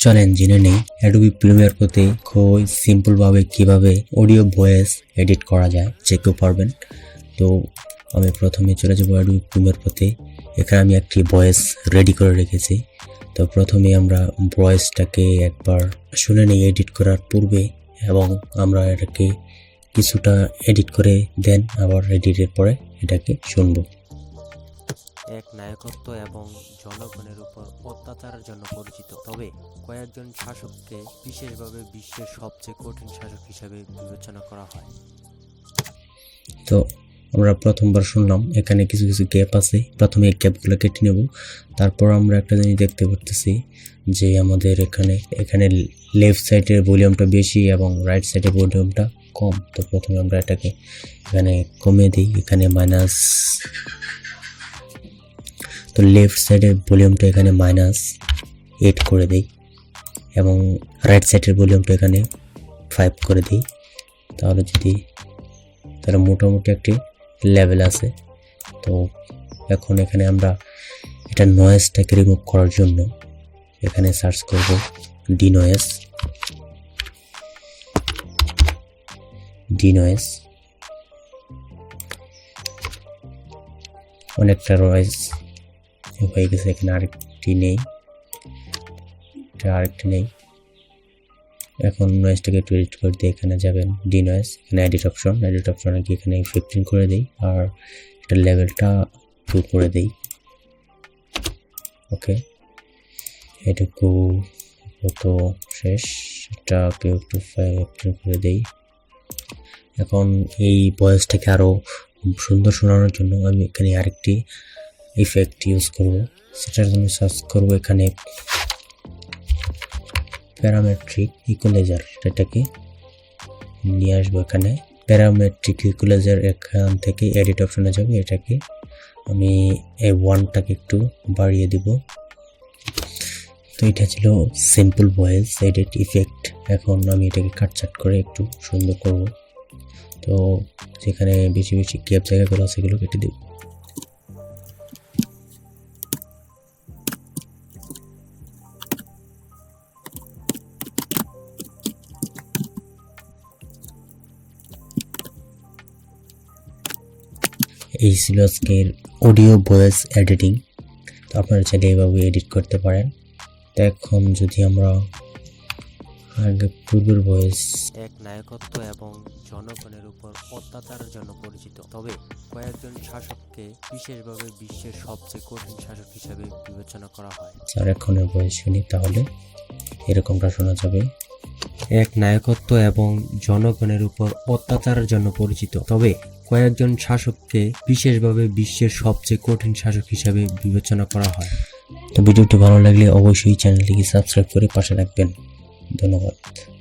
চলেন জেনে নেই অ্যাডোবি প্রিমিয়ার প্রোতে খুবই সিম্পল ভাবে কিভাবে অডিও ভয়েস এডিট করা যায় চেকও পারবেন। তো আমি প্রথমে চলে যাব অ্যাডোবি প্রিমিয়ার প্রোতে। এখানে আমি একটি ভয়েস রেডি করে রেখেছি। তো প্রথমে আমরা ভয়েসটাকে একবার শুনে নেই এডিট করার পূর্বে, এবং আমরা এটাকে কিছুটা এডিট করে দেন আবার এডিটের পরে এটাকে শুনবো। এক নায়কত্ব এবং জনগণের উপর অত্যাচারের জন্য পরিচিত, তবে কয়েকজন শাসককে বিশেষভাবে বিশ্বের সবচেয়ে কঠিন শাসক হিসেবে বিবেচনা করা হয়। তো আমরা প্রথমবার শুনলাম, এখানে কিছু কিছু গ্যাপ আছে। প্রথমে এই গ্যাপগুলো কেটে নেব। তারপর আমরা একটা জিনিস দেখতে পারতেছি যে আমাদের এখানে লেফট সাইডের ভলিউমটা বেশি এবং রাইট সাইডের ভলিউমটা কম। তো প্রথমে আমরা এটাকে এখানে কমিয়ে দিই, এখানে মাইনাস। তো লেফট সাইডের ভলিউমটা এখানে -8 করে দিই এবং রাইট সাইডের ভলিউমটা এখানে 5 করে দিই। তাহলে মোটামুটি একটি লেভেল আছে। তো এখন এখানে আমরা এটা নয়েজটাকে রিমুভ করার জন্য এখানে সার্চ করব ডিনয়েজ। অনেকটা নয়েজ হয়ে গেছে, এখানে আরেকটি নেই। এখন নয়েজটাকে একটু এডিট করে দিয়ে এখানে যাবেন ডিনয়েজ, এখানে এডিট অপশনে গিয়ে এখানে 15 করে দিই আর এটা লেভেলটা 2 করে দিই। ওকে, এটুকু তো শেষ। এটাকে একটু 15 করে দিই। এখন এই ভয়েসটাকে আরো সুন্দর শোনানোর জন্য আমি এখানে আরেকটি ইফেক্ট ইউজ করব। সেটার জন্য সার্চ করব এখানে প্যারামেট্রিক ইকুয়ালাইজার, এটাকে নিয়ে আসবো। এখানে প্যারামেট্রিক ইকুয়ালাইজার এখান থেকে এডিট অপশনে যাবে। এটাকে আমি এই 1টাকে একটু বাড়িয়ে দিব। তো এটা ছিল সিম্পল ভয়েস এডিট ইফেক্ট। এখন আমি এটাকে কাটছাট করে একটু সুন্দর করব। তো যেখানে বেশি বেশি গ্যাপ জায়গাগুলো আছে সেগুলো কেটে দেব। এই ছিল আজকের অডিও ভয়েস এডিটিং। তো আপনারা চাইলে এইভাবে এডিট করতে পারেন। তো এখন যদি আমরা আগে পূর্বের ভয়েস, এক নায়কত্ব এবং জনগণের উপর অত্যাচারের জন্য পরিচিত, তবে কয়েকজন শাসককে বিশেষভাবে বিশ্বের সবচেয়ে কঠিন শাসক হিসেবে বিবেচনা করা হয়। আর এখনের ভয়েস শুনি, তাহলে এরকমটা শোনা যাবে। এক নায়কত্ব এবং জনগণের উপর অত্যাচারের জন্য পরিচিত, তবে কয়েকজন শাসককে বিশেষভাবে বিশ্বের সবচেয়ে কঠিন শাসক হিসেবে বিবেচনা করা হয়। তো ভিডিওটি ভালো লাগলে অবশ্যই চ্যানেলটিকে সাবস্ক্রাইব করে পাশে রাখবেন। ধন্যবাদ।